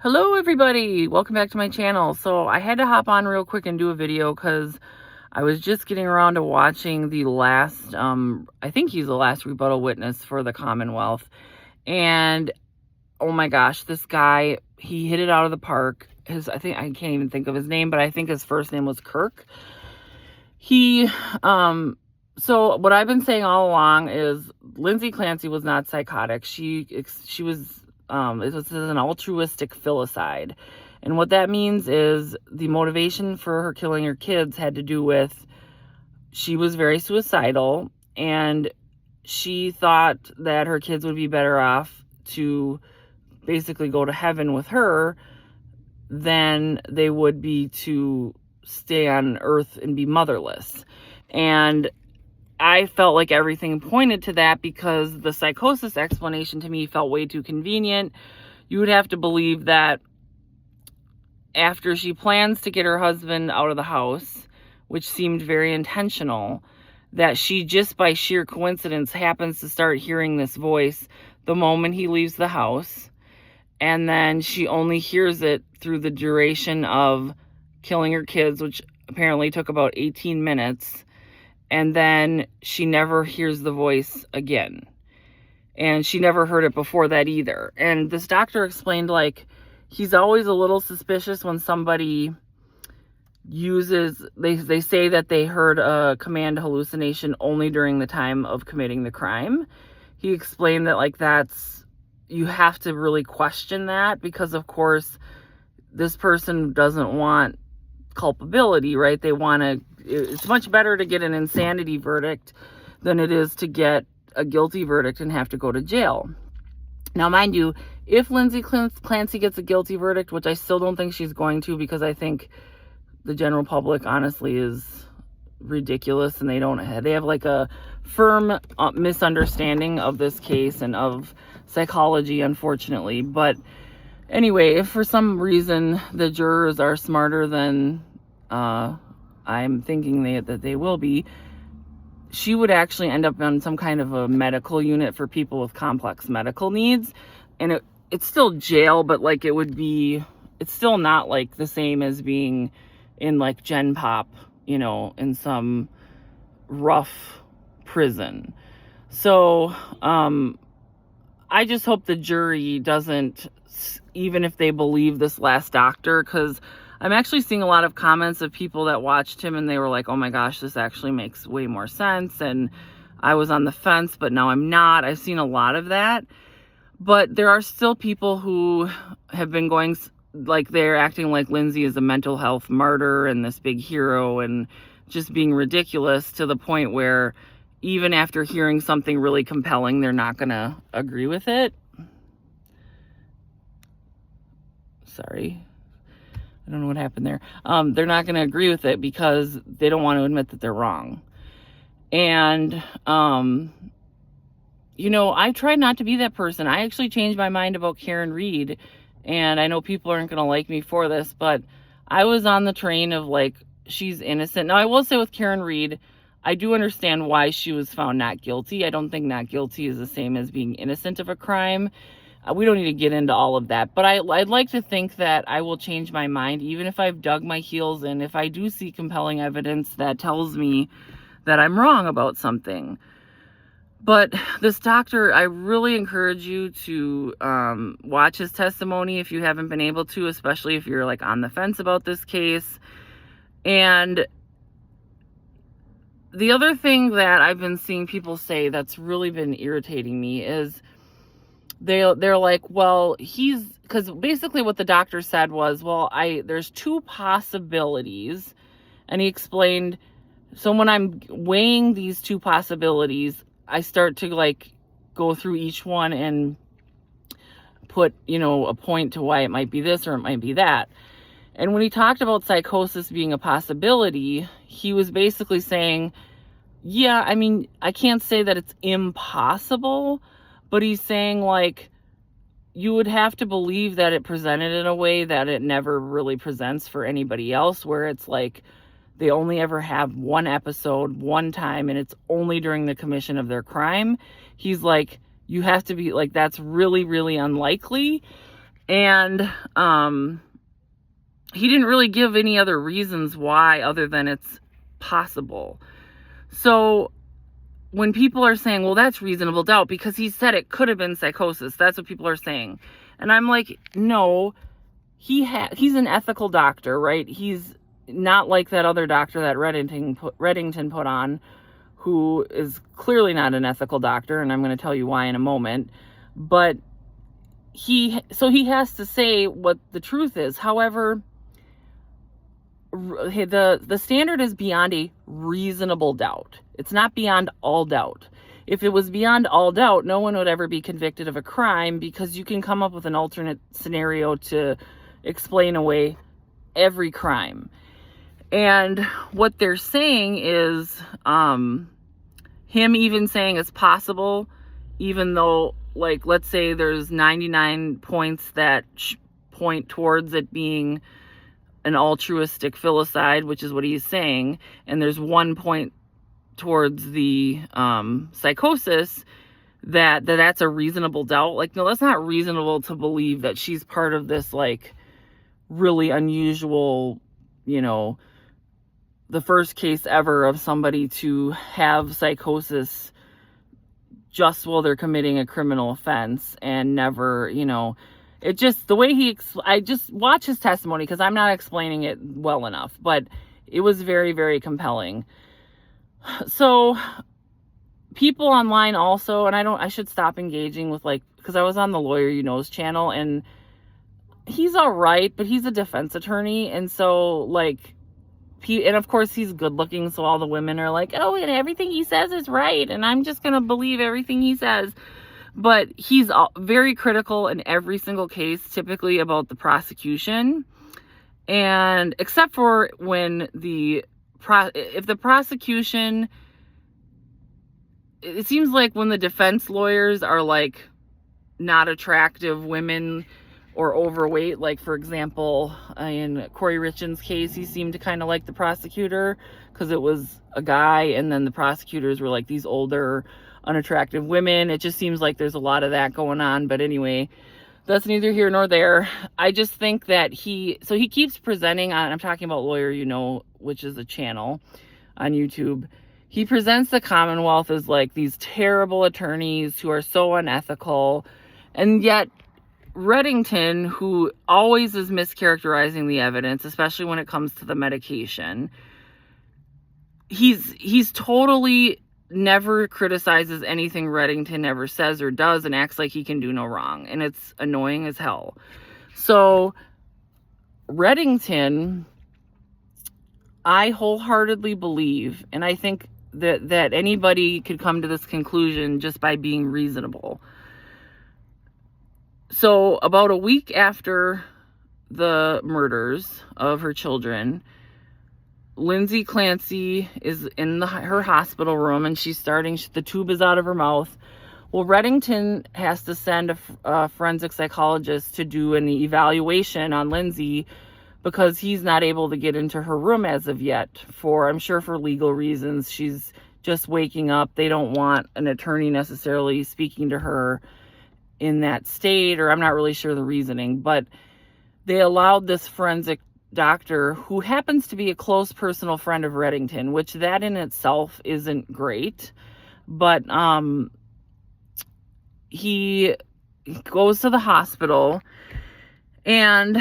Hello everybody, welcome back to my channel. So I had to hop on real quick and do a video because I was just getting around to watching the last, I think he's the last rebuttal witness for the Commonwealth. And oh my gosh, this guy, he hit it out of the park. I can't even think of his name, but I think his first name was Kirk. So what I've been saying all along is Lindsey Clancy was not psychotic. She was this is an altruistic filicide. And what that means is the motivation for her killing her kids had to do with she was very suicidal and she thought that her kids would be better off to basically go to heaven with her than they would be to stay on earth and be motherless. And I felt like everything pointed to that because the psychosis explanation to me felt way too convenient. You would have to believe that after she plans to get her husband out of the house, which seemed very intentional, that she just by sheer coincidence happens to start hearing this voice the moment he leaves the house. And then she only hears it through the duration of killing her kids, which apparently took about 18 minutes. And then she never hears the voice again. And she never heard it before that either. And this doctor explained, like, he's always a little suspicious when somebody uses, they say that they heard a command hallucination only during the time of committing the crime. He explained that, like, you have to really question that because, of course, this person doesn't want culpability, right? It's much better to get an insanity verdict than it is to get a guilty verdict and have to go to jail. Now, mind you, if Lindsey Clancy gets a guilty verdict, which I still don't think she's going to because I think the general public honestly is ridiculous and they have like a firm misunderstanding of this case and of psychology, unfortunately. But anyway, if for some reason the jurors are smarter than I'm thinking that they will be, she would actually end up on some kind of a medical unit for people with complex medical needs. And it's still jail, but like it's still not like the same as being in like Gen Pop, in some rough prison. So I just hope the jury doesn't, even if they believe this last doctor, because I'm actually seeing a lot of comments of people that watched him and they were like, oh my gosh, this actually makes way more sense. And I was on the fence, but now I'm not. I've seen a lot of that. But there are still people who have been going, like they're acting like Lindsey is a mental health martyr and this big hero and just being ridiculous to the point where even after hearing something really compelling, they're not going to agree with it. Sorry. I don't know what happened there. They're not going to agree with it because they don't want to admit that they're wrong. And, I try not to be that person. I actually changed my mind about Karen Reed. And I know people aren't going to like me for this, but I was on the train of like, she's innocent. Now, I will say with Karen Reed, I do understand why she was found not guilty. I don't think not guilty is the same as being innocent of a crime. We don't need to get into all of that, but I'd like to think that I will change my mind, even if I've dug my heels in, if I do see compelling evidence that tells me that I'm wrong about something. But this doctor, I really encourage you to watch his testimony if you haven't been able to, especially if you're like on the fence about this case. And the other thing that I've been seeing people say that's really been irritating me is they're like, well, because basically what the doctor said was, well, there's two possibilities. And he explained, so when I'm weighing these two possibilities, I start to like go through each one and put, a point to why it might be this or it might be that. And when he talked about psychosis being a possibility, he was basically saying, yeah, I mean, I can't say that it's impossible, but he's saying, like, you would have to believe that it presented in a way that it never really presents for anybody else, where it's like they only ever have one episode, one time, and it's only during the commission of their crime. He's like, you have to be like, that's really, really unlikely. And he didn't really give any other reasons why other than it's possible. So when people are saying, well, that's reasonable doubt because he said it could have been psychosis, that's what people are saying. And I'm like, no, he's an ethical doctor, right? He's not like that other doctor that Reddington put on, who is clearly not an ethical doctor, and I'm going to tell you why in a moment. But he has to say what the truth is. However, the standard is beyond a reasonable doubt. It's not beyond all doubt. If it was beyond all doubt, no one would ever be convicted of a crime, because you can come up with an alternate scenario to explain away every crime. And what they're saying is him even saying it's possible, even though, like, let's say there's 99 points that point towards it being an altruistic filicide, which is what he's saying, and there's 1 point towards the psychosis, that's a reasonable doubt. Like, no, that's not reasonable to believe that she's part of this, like, really unusual, the first case ever of somebody to have psychosis just while they're committing a criminal offense and never, it just, the way I just watch his testimony, because I'm not explaining it well enough, but it was very, very compelling. So people online also, and I should stop engaging with, like, because I was on the Lawyer You Know's channel, and he's all right, but he's a defense attorney. And so, like, and of course he's good looking, so all the women are like, oh, and everything he says is right, and I'm just gonna believe everything he says. But he's very critical in every single case, typically about the prosecution, and except for when if the prosecution, it seems like when the defense lawyers are, like, not attractive women or overweight, like, for example, in Corey Richins' case, he seemed to kind of like the prosecutor because it was a guy, and then the prosecutors were, like, these older, unattractive women. It just seems like there's a lot of that going on. But anyway, that's neither here nor there. I just think that he keeps presenting on, I'm talking about Lawyer You Know, which is a channel on YouTube. He presents the Commonwealth as, like, these terrible attorneys who are so unethical, and yet Reddington, who always is mischaracterizing the evidence, especially when it comes to the medication, he's totally never criticizes anything Reddington ever says or does, and acts like he can do no wrong, and it's annoying as hell. So Reddington, I wholeheartedly believe, and I think that anybody could come to this conclusion just by being reasonable. So about a week after the murders of her children, Lindsey Clancy is in her hospital room, and the tube is out of her mouth. Well, Reddington has to send a forensic psychologist to do an evaluation on Lindsey, because he's not able to get into her room as of yet, I'm sure for legal reasons. She's just waking up. They don't want an attorney necessarily speaking to her in that state, or I'm not really sure the reasoning, but they allowed this forensic doctor, who happens to be a close personal friend of Reddington, which that in itself isn't great, but he goes to the hospital, and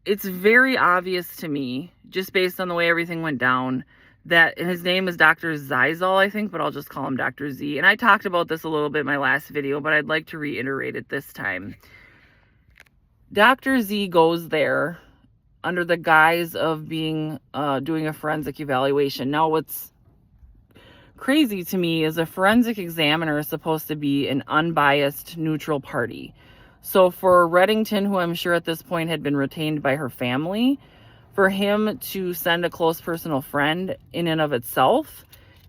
it's very obvious to me, just based on the way everything went down, and his name is Dr. Zeisel, I think, but I'll just call him Dr. Z. And I talked about this a little bit in my last video, but I'd like to reiterate it this time. Dr. Z goes there under the guise of being doing a forensic evaluation. Now, what's crazy to me is a forensic examiner is supposed to be an unbiased, neutral party. So for Reddington, who I'm sure at this point had been retained by her family, for him to send a close personal friend in and of itself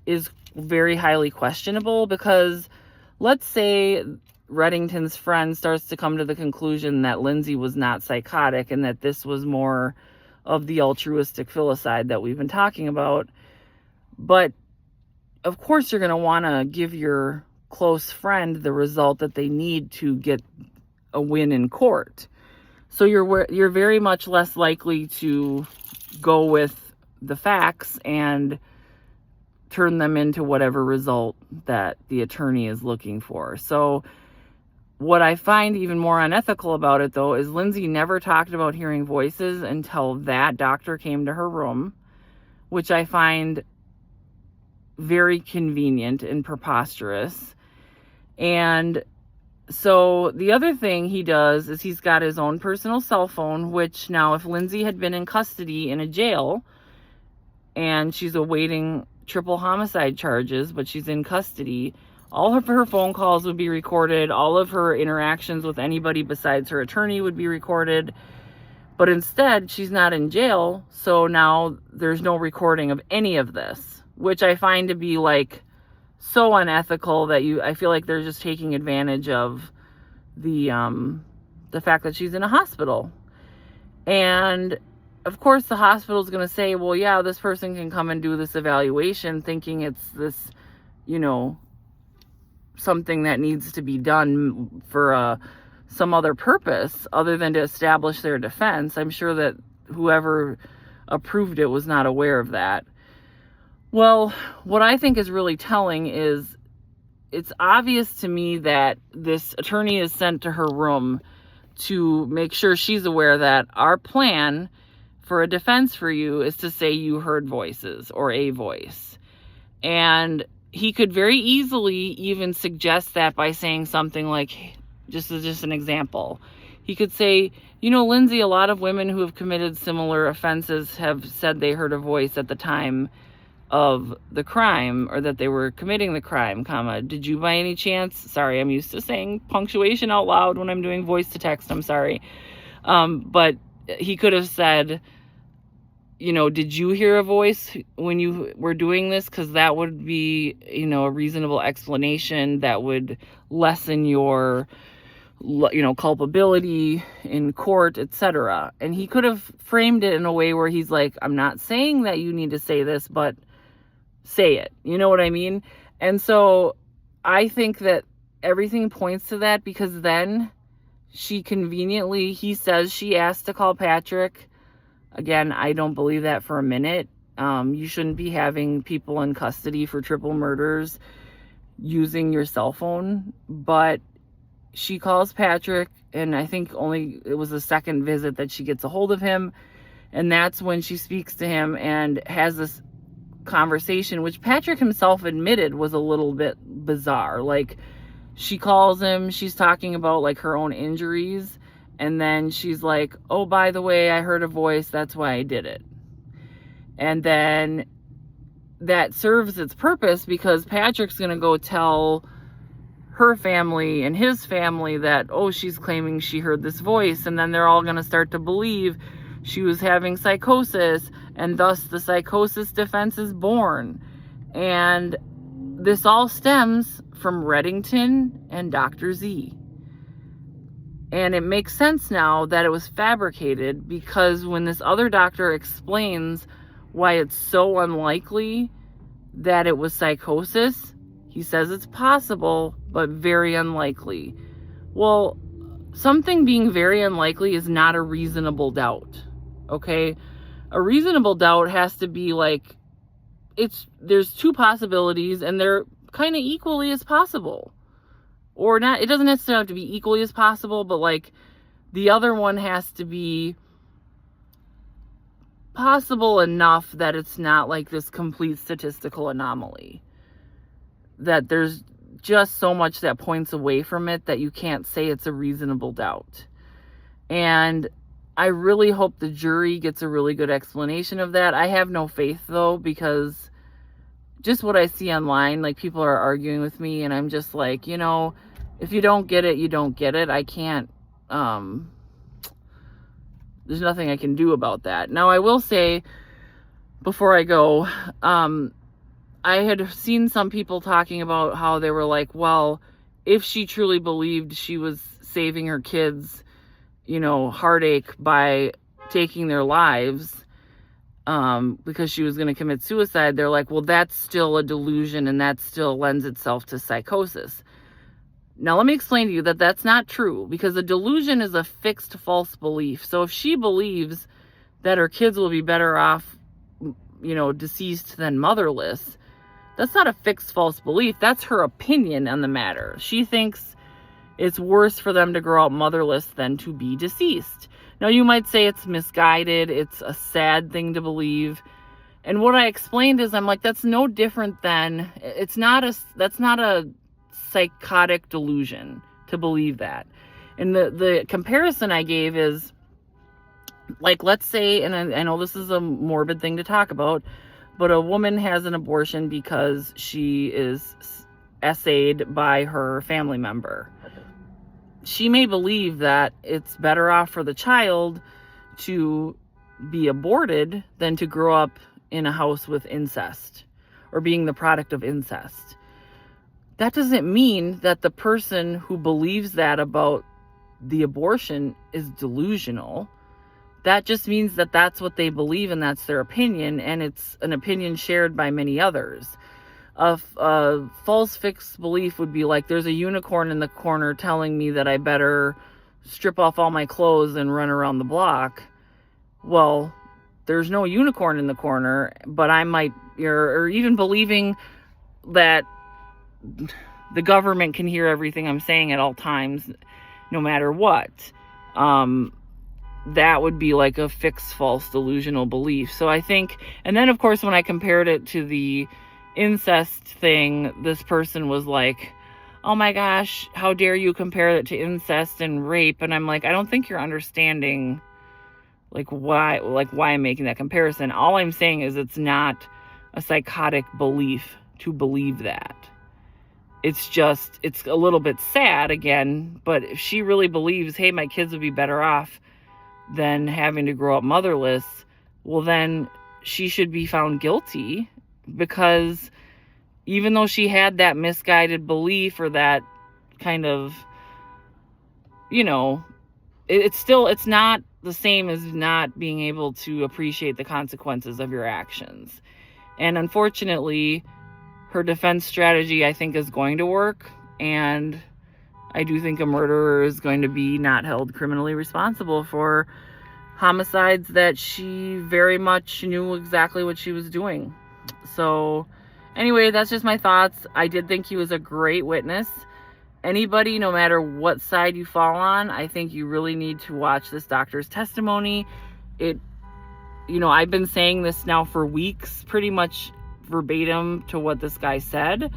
is very highly questionable, because let's say Reddington's friend starts to come to the conclusion that Lindsey was not psychotic and that this was more of the altruistic filicide that we've been talking about. But of course you're going to want to give your close friend the result that they need to get a win in court. So you're very much less likely to go with the facts and turn them into whatever result that the attorney is looking for. So what I find even more unethical about it, though, is Lindsey never talked about hearing voices until that doctor came to her room, which I find very convenient and preposterous. And so the other thing he does is he's got his own personal cell phone, which now if Lindsey had been in custody in a jail and she's awaiting triple homicide charges, but she's in custody, all of her phone calls would be recorded. All of her interactions with anybody besides her attorney would be recorded. But instead, she's not in jail, so now there's no recording of any of this, which I find to be like so unethical that I feel like they're just taking advantage of the fact that she's in a hospital. And of course the hospital is going to say, well, yeah, this person can come and do this evaluation, thinking it's this, something that needs to be done for some other purpose other than to establish their defense. I'm sure that whoever approved it was not aware of that. Well, what I think is really telling is it's obvious to me that this attorney is sent to her room to make sure she's aware that our plan for a defense for you is to say you heard voices or a voice. And he could very easily even suggest that by saying something like, just an example, he could say, Lindsey, a lot of women who have committed similar offenses have said they heard a voice at the time of the crime, or that they were committing the crime, did you by any chance, sorry, I'm used to saying punctuation out loud when I'm doing voice to text, I'm sorry. But he could have said, did you hear a voice when you were doing this? Because that would be, a reasonable explanation that would lessen your, culpability in court, etc. And he could have framed it in a way where he's like, I'm not saying that you need to say this, but say it. You know what I mean? And so I think that everything points to that, because then he says she asked to call Patrick. Again, I don't believe that for a minute. You shouldn't be having people in custody for triple murders using your cell phone. But she calls Patrick, and I think it was the second visit that she gets a hold of him. And that's when she speaks to him and has this conversation, which Patrick himself admitted was a little bit bizarre. Like, she calls him, she's talking about like her own injuries, and then she's like, oh, by the way, I heard a voice, that's why I did it. And then that serves its purpose, because Patrick's going to go tell her family and his family that, oh, she's claiming she heard this voice, and then they're all going to start to believe she was having psychosis, and thus the psychosis defense is born. And this all stems from Reddington and Dr. Z. And it makes sense now that it was fabricated, because when this other doctor explains why it's so unlikely that it was psychosis, he says it's possible, but very unlikely. Well, something being very unlikely is not a reasonable doubt, okay? A reasonable doubt has to be like, there's two possibilities, and they're kind of equally as possible. Or not, it doesn't necessarily have to be equally as possible, but like the other one has to be possible enough that it's not like this complete statistical anomaly. That there's just so much that points away from it that you can't say it's a reasonable doubt. And I really hope the jury gets a really good explanation of that. I have no faith, though, because just what I see online, like, people are arguing with me, and I'm just like, if you don't get it, you don't get it. I can't, there's nothing I can do about that. Now, I will say, before I go, I had seen some people talking about how they were like, well, if she truly believed she was saving her kids, heartache by taking their lives, because she was going to commit suicide, they're like, well, that's still a delusion, and that still lends itself to psychosis. Now, let me explain to you that that's not true, because a delusion is a fixed false belief. So if she believes that her kids will be better off, deceased than motherless, that's not a fixed false belief. That's her opinion on the matter. She thinks it's worse for them to grow up motherless than to be deceased. Now, you might say it's misguided. It's a sad thing to believe. And what I explained is, I'm like, that's no different than, that's not a psychotic delusion to believe that. And the comparison I gave is, like, let's say, and I know this is a morbid thing to talk about, but a woman has an abortion because she is essayed by her family member. She may believe that it's better off for the child to be aborted than to grow up in a house with incest or being the product of incest. That doesn't mean that the person who believes that about the abortion is delusional. That just means that that's what they believe and that's their opinion, and it's an opinion shared by many others. A false fixed belief would be like, there's a unicorn in the corner telling me that I better strip off all my clothes and run around the block. Well, there's no unicorn in the corner, but I might, or even believing that the government can hear everything I'm saying at all times, no matter what. That would be like a fixed false delusional belief. So I think, and then of course when I compared it to the incest thing, this person was like, oh my gosh, how dare you compare it to incest and rape? And I'm like, I don't think you're understanding why I'm making that comparison. All I'm saying is it's not a psychotic belief to believe that. It's just, it's a little bit sad again, but if she really believes, hey, my kids would be better off than having to grow up motherless, well, then she should be found guilty, because even though she had that misguided belief or that kind of, it's not the same as not being able to appreciate the consequences of your actions. And unfortunately, her defense strategy, I think, is going to work. And I do think a murderer is going to be not held criminally responsible for homicides that she very much knew exactly what she was doing. So anyway, that's just my thoughts. I did think he was a great witness. Anybody, no matter what side you fall on, I think you really need to watch this doctor's testimony. I've been saying this now for weeks, pretty much verbatim to what this guy said,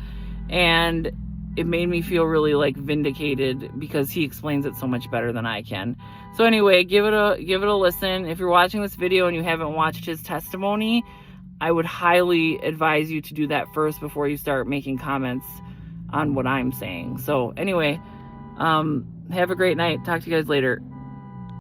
and it made me feel really vindicated, because he explains it so much better than I can. So anyway, give it a listen. If you're watching this video and you haven't watched his testimony, I would highly advise you to do that first before you start making comments on what I'm saying. So anyway, have a great night. Talk to you guys later.